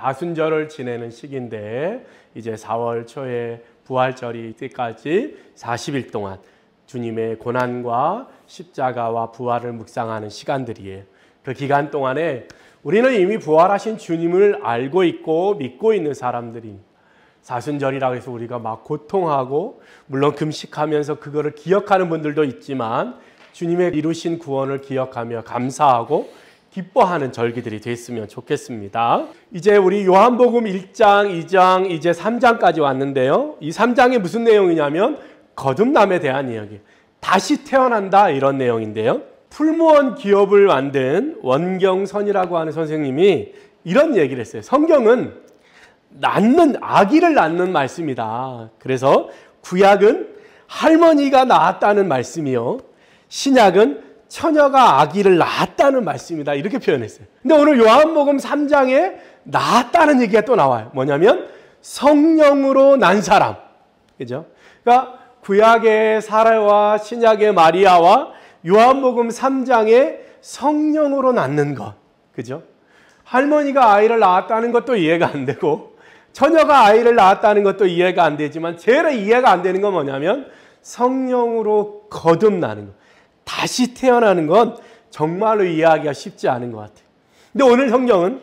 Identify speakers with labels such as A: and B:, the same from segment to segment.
A: 가순절을 지내는 시기인데 이제 4월 초에 부활절이 때까지 40일 동안 주님의 고난과 십자가와 부활을 묵상하는 시간들이에요. 그 기간 동안에 우리는 이미 부활하신 주님을 알고 있고 믿고 있는 사람들이 사순절이라고 해서 우리가 막 고통하고 물론 금식하면서 그거를 기억하는 분들도 있지만 주님의 이루신 구원을 기억하며 감사하고 기뻐하는 절기들이 됐으면 좋겠습니다. 이제 우리 요한복음 1장, 2장, 이제 3장까지 왔는데요. 이 3장이 무슨 내용이냐면 거듭남에 대한 이야기. 다시 태어난다 이런 내용인데요. 풀무원 기업을 만든 원경선이라고 하는 선생님이 이런 얘기를 했어요. 성경은 아기를 낳는 말씀이다. 그래서 구약은 할머니가 낳았다는 말씀이요. 신약은 처녀가 아기를 낳았다는 말씀이다. 이렇게 표현했어요. 근데 오늘 요한복음 3장에 낳았다는 얘기가 또 나와요. 뭐냐면 성령으로 난 사람. 그죠? 그러니까 구약의 사라와 신약의 마리아와 요한복음 3장에 성령으로 낳는 것. 그죠? 할머니가 아이를 낳았다는 것도 이해가 안 되고 처녀가 아이를 낳았다는 것도 이해가 안 되지만 제일 이해가 안 되는 건 뭐냐면 성령으로 거듭나는 것. 다시 태어나는 건 정말로 이해하기가 쉽지 않은 것 같아요. 근데 오늘 성경은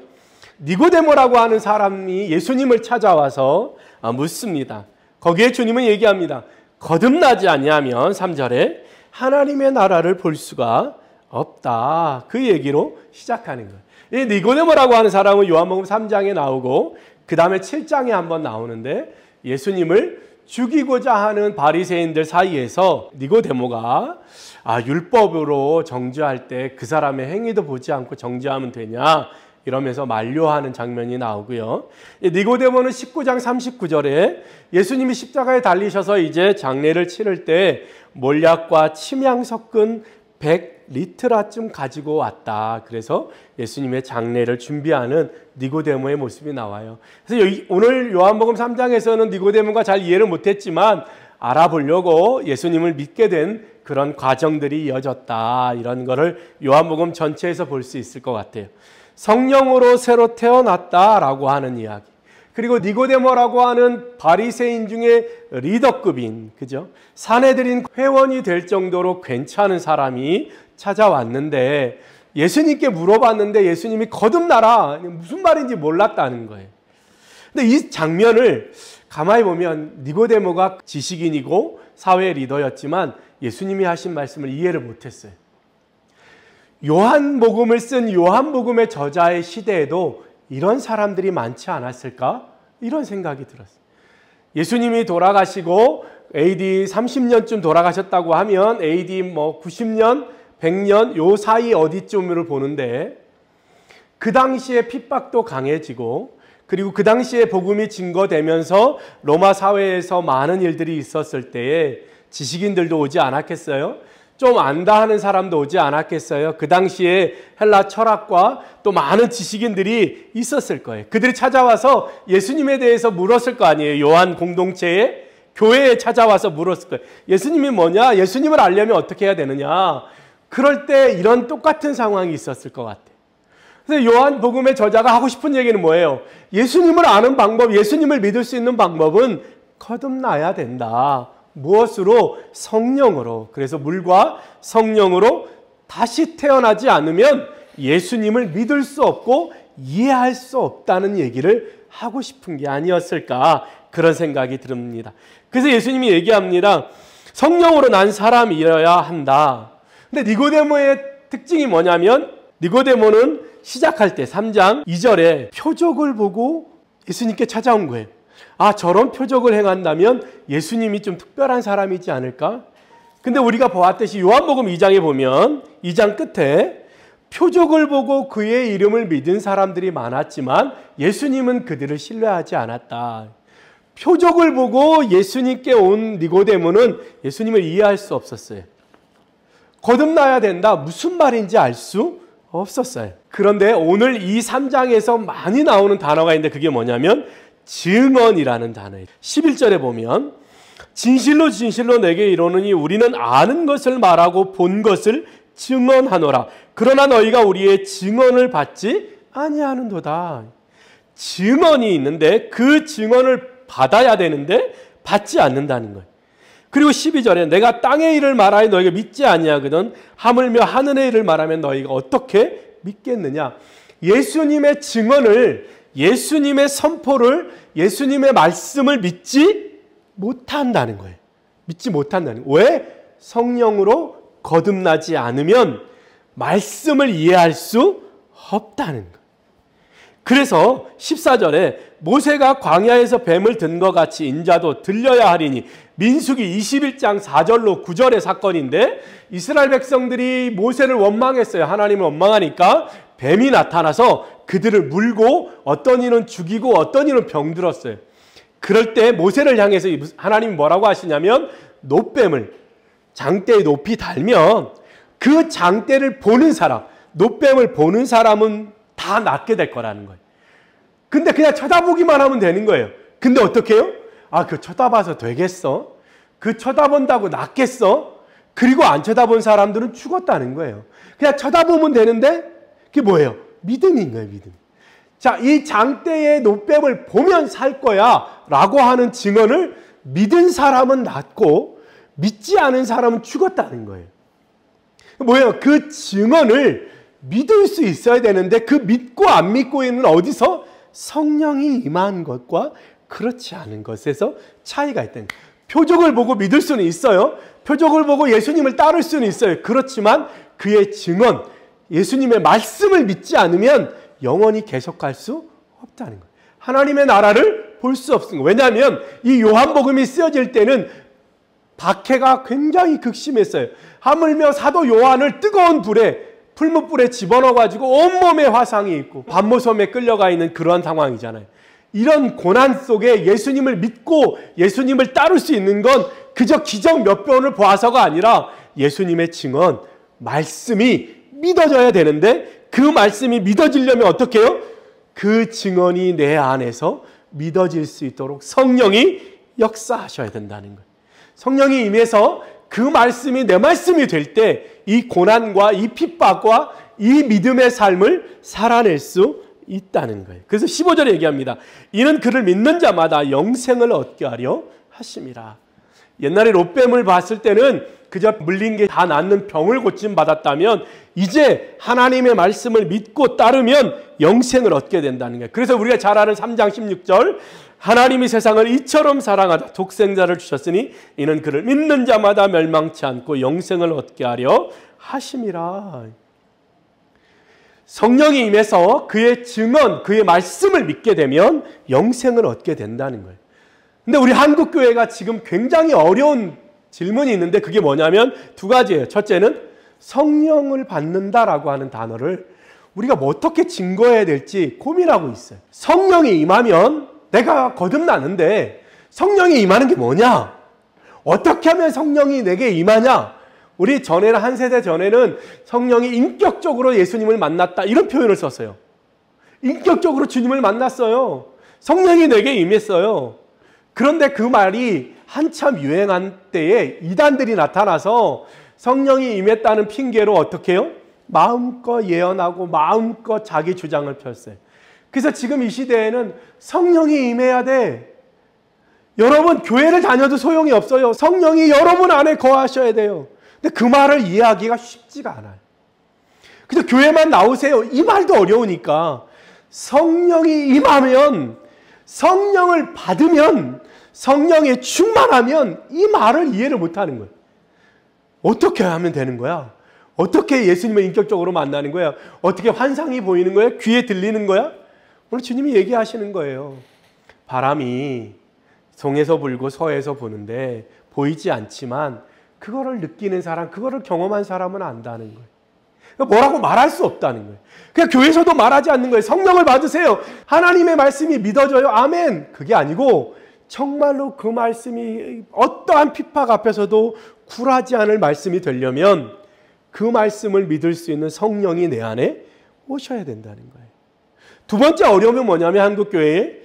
A: 니고데모라고 하는 사람이 예수님을 찾아와서 묻습니다. 거기에 주님은 얘기합니다. 거듭나지 아니하면 3절에 하나님의 나라를 볼 수가 없다. 그 얘기로 시작하는 거예요. 이 니고데모라고 하는 사람은 요한복음 3장에 나오고 그 다음에 7장에 한번 나오는데 예수님을 죽이고자 하는 바리새인들 사이에서 니고데모가 율법으로 정죄할 때 그 사람의 행위도 보지 않고 정죄하면 되냐 이러면서 만류하는 장면이 나오고요. 니고데모는 19장 39절에 예수님이 십자가에 달리셔서 이제 장례를 치를 때 몰약과 침향 섞은 100리트라쯤 가지고 왔다. 그래서 예수님의 장례를 준비하는 니고데모의 모습이 나와요. 그래서 오늘 요한복음 3장에서는 니고데모가 잘 이해를 못했지만 알아보려고 예수님을 믿게 된 그런 과정들이 이어졌다. 이런 거를 요한복음 전체에서 볼 수 있을 것 같아요. 성령으로 새로 태어났다라고 하는 이야기. 그리고 니고데모라고 하는 바리새인 중에 리더급인, 그죠? 사내들인 회원이 될 정도로 괜찮은 사람이 찾아왔는데 예수님께 물어봤는데 예수님이 거듭나라. 무슨 말인지 몰랐다는 거예요. 근데 이 장면을 가만히 보면 니고데모가 지식인이고 사회 리더였지만 예수님이 하신 말씀을 이해를 못했어요. 요한복음을 쓴 요한복음의 저자의 시대에도 이런 사람들이 많지 않았을까? 이런 생각이 들었어요. 예수님이 돌아가시고 AD 30년쯤 돌아가셨다고 하면 AD 90년, 100년 요 사이 어디쯤으로 보는데 그 당시에 핍박도 강해지고 그리고 그 당시에 복음이 증거되면서 로마 사회에서 많은 일들이 있었을 때에 지식인들도 오지 않았겠어요? 좀 안다 하는 사람도 오지 않았겠어요? 그 당시에 헬라 철학과 또 많은 지식인들이 있었을 거예요. 그들이 찾아와서 예수님에 대해서 물었을 거 아니에요. 요한 공동체에, 교회에 찾아와서 물었을 거예요. 예수님이 뭐냐? 예수님을 알려면 어떻게 해야 되느냐? 그럴 때 이런 똑같은 상황이 있었을 것 같아요. 그래서 요한복음의 저자가 하고 싶은 얘기는 뭐예요? 예수님을 아는 방법, 예수님을 믿을 수 있는 방법은 거듭나야 된다. 무엇으로? 성령으로. 그래서 물과 성령으로 다시 태어나지 않으면 예수님을 믿을 수 없고 이해할 수 없다는 얘기를 하고 싶은 게 아니었을까 그런 생각이 듭니다. 그래서 예수님이 얘기합니다. 성령으로 난 사람이어야 한다. 근데 니고데모의 특징이 뭐냐면 니고데모는 시작할 때 3장 2절에 표적을 보고 예수님께 찾아온 거예요. 저런 표적을 행한다면 예수님이 좀 특별한 사람이지 않을까? 근데 우리가 보았듯이 요한복음 2장에 보면 2장 끝에 표적을 보고 그의 이름을 믿은 사람들이 많았지만 예수님은 그들을 신뢰하지 않았다. 표적을 보고 예수님께 온 니고데모는 예수님을 이해할 수 없었어요. 거듭나야 된다. 무슨 말인지 알 수 없었어요. 그런데 오늘 이 3장에서 많이 나오는 단어가 있는데 그게 뭐냐면 증언이라는 단어예요. 11절에 보면 진실로 진실로 내게 이르노니 우리는 아는 것을 말하고 본 것을 증언하노라. 그러나 너희가 우리의 증언을 받지 아니하는도다. 증언이 있는데 그 증언을 받아야 되는데 받지 않는다는 거예요. 그리고 12절에 내가 땅의 일을 말하여 너희가 믿지 아니하거든 하물며 하늘의 일을 말하면 너희가 어떻게 믿겠느냐. 예수님의 증언을, 예수님의 선포를, 예수님의 말씀을 믿지 못한다는 거예요. 믿지 못한다는 거예요. 왜? 성령으로 거듭나지 않으면 말씀을 이해할 수 없다는 거예요. 그래서 14절에 모세가 광야에서 뱀을 든 것 같이 인자도 들려야 하리니, 민수기 21장 4절로 9절의 사건인데 이스라엘 백성들이 모세를 원망했어요. 하나님을 원망하니까 뱀이 나타나서 그들을 물고 어떤 이는 죽이고 어떤 이는 병들었어요. 그럴 때 모세를 향해서 하나님이 뭐라고 하시냐면 놋뱀을 장대에 높이 달면 그 장대를 보는 사람, 놋뱀을 보는 사람은 다 낫게 될 거라는 거예요. 근데 그냥 쳐다보기만 하면 되는 거예요. 근데 어떻게 해요? 아, 그 쳐다봐서 되겠어? 그 쳐다본다고 낫겠어? 그리고 안 쳐다본 사람들은 죽었다는 거예요. 그냥 쳐다보면 되는데 그게 뭐예요? 믿음인 거예요, 믿음. 자, 이 장대의 놋뱀을 보면 살 거야 라고 하는 증언을 믿은 사람은 낫고 믿지 않은 사람은 죽었다는 거예요. 뭐예요? 그 증언을 믿을 수 있어야 되는데 그 믿고 안 믿고 있는 어디서? 성령이 임한 것과 그렇지 않은 것에서 차이가 있다는 거예요. 표적을 보고 믿을 수는 있어요. 표적을 보고 예수님을 따를 수는 있어요. 그렇지만 그의 증언, 예수님의 말씀을 믿지 않으면 영원히 계속할 수 없다는 거예요. 하나님의 나라를 볼 수 없습니다. 왜냐하면 이 요한복음이 쓰여질 때는 박해가 굉장히 극심했어요. 하물며 사도 요한을 뜨거운 불에, 풀무불에 집어넣어가지고 온몸에 화상이 있고 반모섬에 끌려가 있는 그러한 상황이잖아요. 이런 고난 속에 예수님을 믿고 예수님을 따를 수 있는 건 그저 기적 몇 번을 보아서가 아니라 예수님의 증언, 말씀이 믿어져야 되는데 그 말씀이 믿어지려면 어떻게 해요? 그 증언이 내 안에서 믿어질 수 있도록 성령이 역사하셔야 된다는 거예요. 성령이 임해서 그 말씀이 내 말씀이 될 때 이 고난과 이 핍박과 이 믿음의 삶을 살아낼 수 있다는 거예요. 그래서 15절에 얘기합니다. 이는 그를 믿는 자마다 영생을 얻게 하려 하심이라. 옛날에 롯뱀을 봤을 때는 그저 물린 게 다 낫는 병을 고침 받았다면 이제 하나님의 말씀을 믿고 따르면 영생을 얻게 된다는 거예요. 그래서 우리가 잘 아는 3장 16절 하나님이 세상을 이처럼 사랑하사 독생자를 주셨으니 이는 그를 믿는 자마다 멸망치 않고 영생을 얻게 하려 하심이라. 성령이 임해서 그의 증언, 그의 말씀을 믿게 되면 영생을 얻게 된다는 거예요. 근데 우리 한국교회가 지금 굉장히 어려운 질문이 있는데 그게 뭐냐면 두 가지예요. 첫째는 성령을 받는다라고 하는 단어를 우리가 뭐 어떻게 증거해야 될지 고민하고 있어요. 성령이 임하면 내가 거듭나는데 성령이 임하는 게 뭐냐? 어떻게 하면 성령이 내게 임하냐? 우리 전에는 한 세대 전에는 성령이 인격적으로 예수님을 만났다 이런 표현을 썼어요. 인격적으로 주님을 만났어요. 성령이 내게 임했어요. 그런데 그 말이 한참 유행한 때에 이단들이 나타나서 성령이 임했다는 핑계로 어떻게 해요? 마음껏 예언하고 마음껏 자기 주장을 폈어요. 그래서 지금 이 시대에는 성령이 임해야 돼. 여러분 교회를 다녀도 소용이 없어요. 성령이 여러분 안에 거하셔야 돼요. 근데 그 말을 이해하기가 쉽지가 않아요. 그래서 교회만 나오세요. 이 말도 어려우니까 성령이 임하면, 성령을 받으면, 성령에 충만하면 이 말을 이해를 못하는 거예요. 어떻게 하면 되는 거야? 어떻게 예수님을 인격적으로 만나는 거야? 어떻게 환상이 보이는 거야? 귀에 들리는 거야? 오늘 주님이 얘기하시는 거예요. 바람이 동에서 불고 서에서 부는데 보이지 않지만 그거를 느끼는 사람, 그거를 경험한 사람은 안다는 거예요. 뭐라고 말할 수 없다는 거예요. 그냥 교회에서도 말하지 않는 거예요. 성령을 받으세요. 하나님의 말씀이 믿어져요. 아멘. 그게 아니고 정말로 그 말씀이 어떠한 핍박 앞에서도 굴하지 않을 말씀이 되려면 그 말씀을 믿을 수 있는 성령이 내 안에 오셔야 된다는 거예요. 두 번째 어려움은 뭐냐면 한국교회에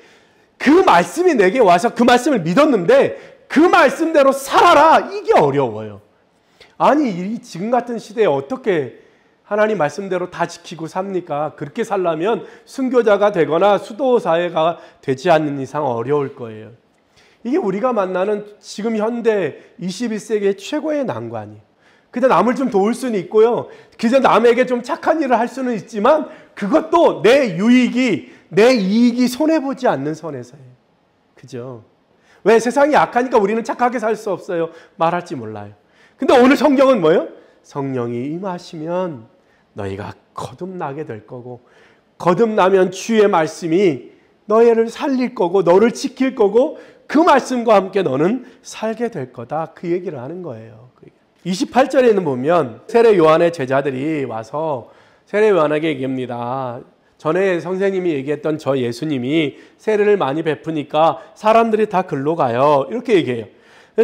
A: 그 말씀이 내게 와서 그 말씀을 믿었는데 그 말씀대로 살아라. 이게 어려워요. 아니 이 지금 같은 시대에 어떻게 하나님 말씀대로 다 지키고 삽니까? 그렇게 살려면 순교자가 되거나 수도사회가 되지 않는 이상 어려울 거예요. 이게 우리가 만나는 지금 현대 21세기의 최고의 난관이에요. 그저 남을 좀 도울 수는 있고요. 그저 남에게 좀 착한 일을 할 수는 있지만 그것도 내 유익이, 내 이익이 손해보지 않는 선에서예요. 그죠? 왜? 세상이 약하니까 우리는 착하게 살 수 없어요. 말할지 몰라요. 근데 오늘 성경은 뭐예요? 성령이 임하시면 너희가 거듭나게 될 거고, 거듭나면 주의 말씀이 너희를 살릴 거고 너를 지킬 거고 그 말씀과 함께 너는 살게 될 거다. 그 얘기를 하는 거예요. 28절에는 보면 세례 요한의 제자들이 와서 세례 요한에게 얘기합니다. 전에 선생님이 얘기했던 저 예수님이 세례를 많이 베푸니까 사람들이 다 글로 가요. 이렇게 얘기해요.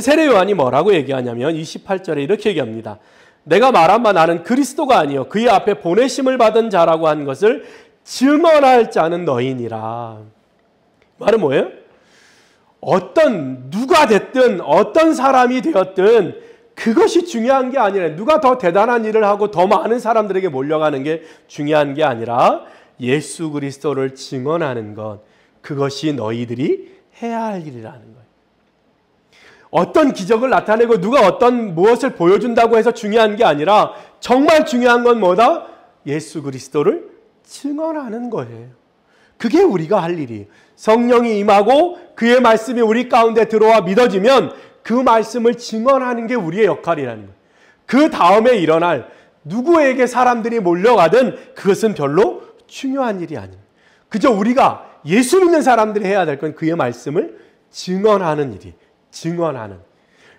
A: 세례 요한이 뭐라고 얘기하냐면 28절에 이렇게 얘기합니다. 내가 말한 바 나는 그리스도가 아니요 그의 앞에 보내심을 받은 자라고 한 것을 증언할 자는 너희니라. 말은 뭐예요? 누가 됐든 어떤 사람이 되었든 그것이 중요한 게 아니라, 누가 더 대단한 일을 하고 더 많은 사람들에게 몰려가는 게 중요한 게 아니라 예수 그리스도를 증언하는 것, 그것이 너희들이 해야 할 일이라는 거예요. 어떤 기적을 나타내고 누가 어떤 무엇을 보여준다고 해서 중요한 게 아니라 정말 중요한 건 뭐다? 예수 그리스도를 증언하는 거예요. 그게 우리가 할 일이에요. 성령이 임하고 그의 말씀이 우리 가운데 들어와 믿어지면 그 말씀을 증언하는 게 우리의 역할이라는 거예요. 그 다음에 일어날 누구에게 사람들이 몰려가든 그것은 별로 중요한 일이 아닙니다. 그저 우리가 예수 믿는 사람들이 해야 될 건 그의 말씀을 증언하는 일이, 증언하는.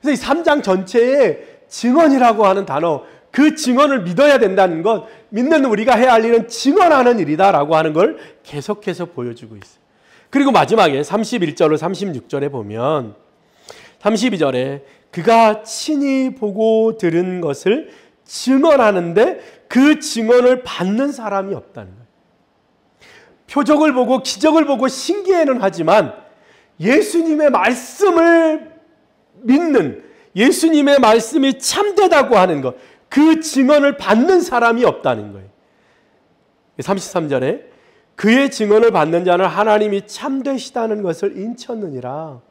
A: 그래서 이 3장 전체에 증언이라고 하는 단어, 그 증언을 믿어야 된다는 것, 믿는 우리가 해야 할 일은 증언하는 일이다라고 하는 걸 계속해서 보여주고 있어요. 그리고 마지막에 31절로 36절에 보면 32절에 그가 친히 보고 들은 것을 증언하는데 그 증언을 받는 사람이 없다는 거예요. 표적을 보고 기적을 보고 신기해는 하지만 예수님의 말씀을 믿는, 예수님의 말씀이 참되다고 하는 것, 그 증언을 받는 사람이 없다는 거예요. 33절에 그의 증언을 받는 자는 하나님이 참되시다는 것을 인쳤느니라.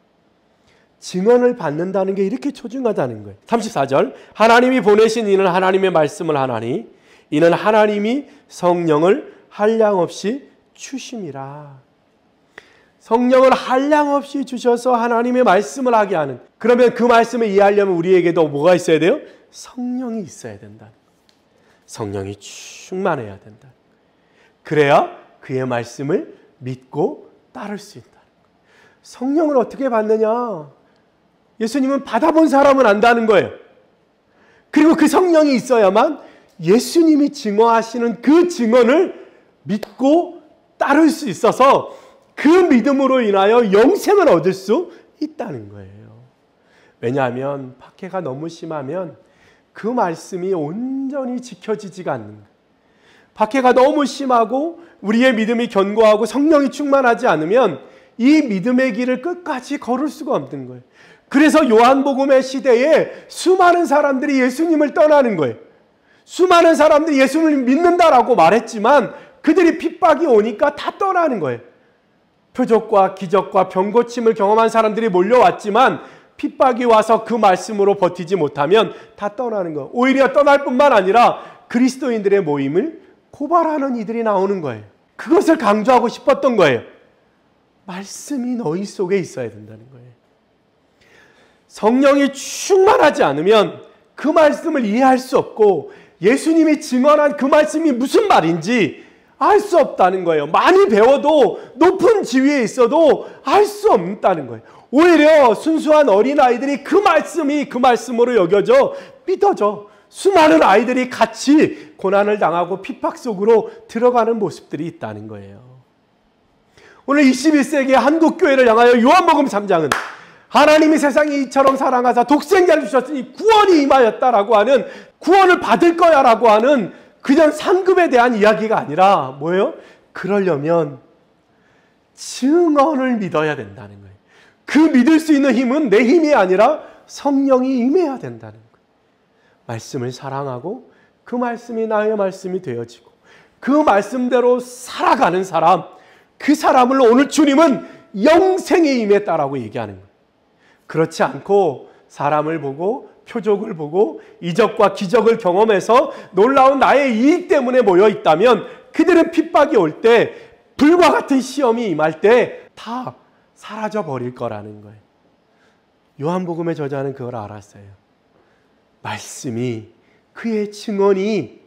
A: 증언을 받는다는 게 이렇게 소중하다는 거예요. 34절 하나님이 보내신 이는 하나님의 말씀을 하나니 이는 하나님이 성령을 한량없이 주심이라. 성령을 한량없이 주셔서 하나님의 말씀을 하게 하는, 그러면 그 말씀을 이해하려면 우리에게도 뭐가 있어야 돼요? 성령이 있어야 된다. 성령이 충만해야 된다. 그래야 그의 말씀을 믿고 따를 수 있다. 성령을 어떻게 받느냐? 예수님은 받아본 사람은 안다는 거예요. 그리고 그 성령이 있어야만 예수님이 증언하시는 그 증언을 믿고 따를 수 있어서 그 믿음으로 인하여 영생을 얻을 수 있다는 거예요. 왜냐하면 박해가 너무 심하면 그 말씀이 온전히 지켜지지가 않는 거예요. 박해가 너무 심하고 우리의 믿음이 견고하고 성령이 충만하지 않으면 이 믿음의 길을 끝까지 걸을 수가 없는 거예요. 그래서 요한복음의 시대에 수많은 사람들이 예수님을 떠나는 거예요. 수많은 사람들이 예수님을 믿는다라고 말했지만 그들이 핍박이 오니까 다 떠나는 거예요. 표적과 기적과 병고침을 경험한 사람들이 몰려왔지만 핍박이 와서 그 말씀으로 버티지 못하면 다 떠나는 거예요. 오히려 떠날 뿐만 아니라 그리스도인들의 모임을 고발하는 이들이 나오는 거예요. 그것을 강조하고 싶었던 거예요. 말씀이 너희 속에 있어야 된다는 거예요. 성령이 충만하지 않으면 그 말씀을 이해할 수 없고 예수님이 증언한 그 말씀이 무슨 말인지 알 수 없다는 거예요. 많이 배워도 높은 지위에 있어도 알 수 없다는 거예요. 오히려 순수한 어린아이들이 그 말씀이 그 말씀으로 여겨져 믿어져 수많은 아이들이 같이 고난을 당하고 핍박 속으로 들어가는 모습들이 있다는 거예요. 오늘 21세기의 한국교회를 향하여 요한복음 3장은 하나님이 세상이 이처럼 사랑하사 독생자를 주셨으니 구원이 임하였다라고 하는, 구원을 받을 거야 라고 하는 그냥 상급에 대한 이야기가 아니라 뭐예요? 그러려면 증언을 믿어야 된다는 거예요. 그 믿을 수 있는 힘은 내 힘이 아니라 성령이 임해야 된다는 거예요. 말씀을 사랑하고 그 말씀이 나의 말씀이 되어지고 그 말씀대로 살아가는 사람, 그 사람을 오늘 주님은 영생의 힘에 따라고 얘기하는 거예요. 그렇지 않고 사람을 보고 표적을 보고 이적과 기적을 경험해서 놀라운 나의 이익 때문에 모여 있다면 그들은 핍박이 올 때, 불과 같은 시험이 임할 때 다 사라져 버릴 거라는 거예요. 요한복음의 저자는 그걸 알았어요. 말씀이, 그의 증언이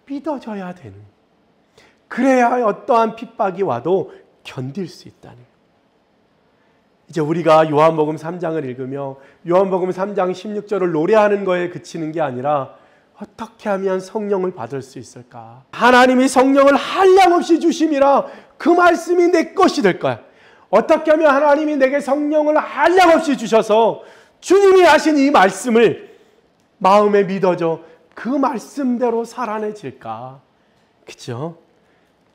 A: 믿어져야 되는, 그래야 어떠한 핍박이 와도 견딜 수 있다는 거예요. 이제 우리가 요한복음 3장을 읽으며 요한복음 3장 16절을 노래하는 거에 그치는 게 아니라 어떻게 하면 성령을 받을 수 있을까? 하나님이 성령을 한량없이 주심이라 그 말씀이 내 것이 될 거야. 어떻게 하면 하나님이 내게 성령을 한량없이 주셔서 주님이 하신 이 말씀을 마음에 믿어져 그 말씀대로 살아내질까? 그죠?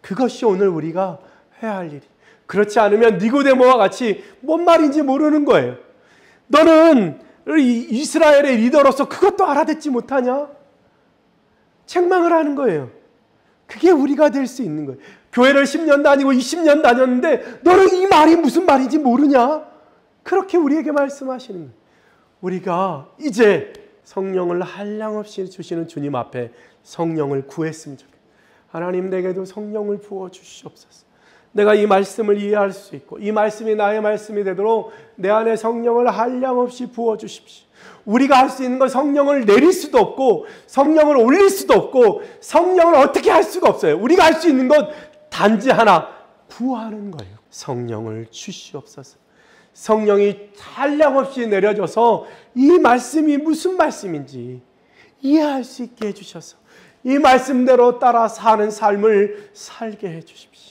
A: 그것이 오늘 우리가 해야 할 일이. 그렇지 않으면 니고데모와 같이 뭔 말인지 모르는 거예요. 너는 이스라엘의 리더로서 그것도 알아듣지 못하냐? 책망을 하는 거예요. 그게 우리가 될 수 있는 거예요. 교회를 10년 다니고 20년 다녔는데 너는 이 말이 무슨 말인지 모르냐? 그렇게 우리에게 말씀하시는 거예요. 우리가 이제 성령을 한량없이 주시는 주님 앞에 성령을 구했으면 좋겠어요. 하나님, 내게도 성령을 부어주시옵소서. 내가 이 말씀을 이해할 수 있고 이 말씀이 나의 말씀이 되도록 내 안에 성령을 한량없이 부어주십시오. 우리가 할 수 있는 건 성령을 내릴 수도 없고 성령을 올릴 수도 없고 성령을 어떻게 할 수가 없어요. 우리가 할 수 있는 건 단지 하나, 구하는 거예요. 성령을 주시옵소서. 성령이 한량없이 내려져서 이 말씀이 무슨 말씀인지 이해할 수 있게 해주셔서 이 말씀대로 따라 사는 삶을 살게 해주십시오.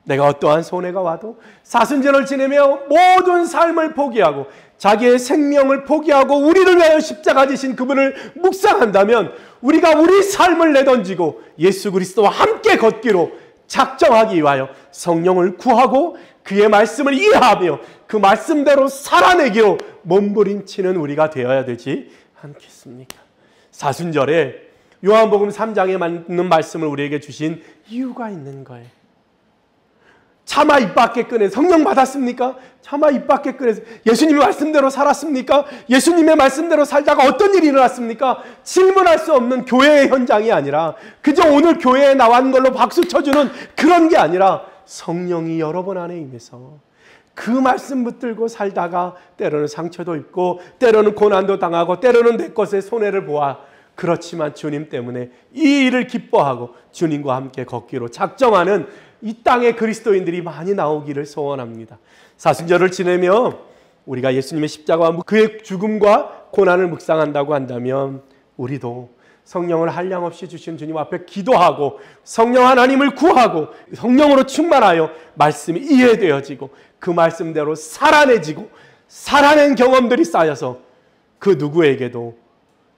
A: 내가 어떠한 손해가 와도 사순절을 지내며 모든 삶을 포기하고 자기의 생명을 포기하고 우리를 위하여 십자가 지신 그분을 묵상한다면 우리가 우리 삶을 내던지고 예수 그리스도와 함께 걷기로 작정하기 위하여 성령을 구하고 그의 말씀을 이해하며 그 말씀대로 살아내기로 몸부림치는 우리가 되어야 되지 않겠습니까? 사순절에 요한복음 3장에 맞는 말씀을 우리에게 주신 이유가 있는 거예요. 차마 입 밖에 꺼내 성령 받았습니까? 차마 입 밖에 꺼내서 예수님의 말씀대로 살았습니까? 예수님의 말씀대로 살다가 어떤 일이 일어났습니까? 질문할 수 없는 교회의 현장이 아니라 그저 오늘 교회에 나온 걸로 박수 쳐주는 그런 게 아니라 성령이 여러분 안에 임해서 그 말씀 붙들고 살다가 때로는 상처도 입고 때로는 고난도 당하고 때로는 내 것에 손해를 보아 그렇지만 주님 때문에 이 일을 기뻐하고 주님과 함께 걷기로 작정하는 이 땅에 그리스도인들이 많이 나오기를 소원합니다. 사순절을 지내며 우리가 예수님의 십자가와 그의 죽음과 고난을 묵상한다고 한다면 우리도 성령을 한량없이 주신 주님 앞에 기도하고 성령 하나님을 구하고 성령으로 충만하여 말씀이 이해되어지고 그 말씀대로 살아내지고 살아낸 경험들이 쌓여서 그 누구에게도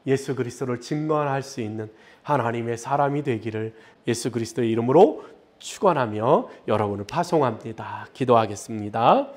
A: 예수 그리스도를 증거할 수 있는 하나님의 사람이 되기를 예수 그리스도의 이름으로 축원하며 여러분을 파송합니다. 기도하겠습니다.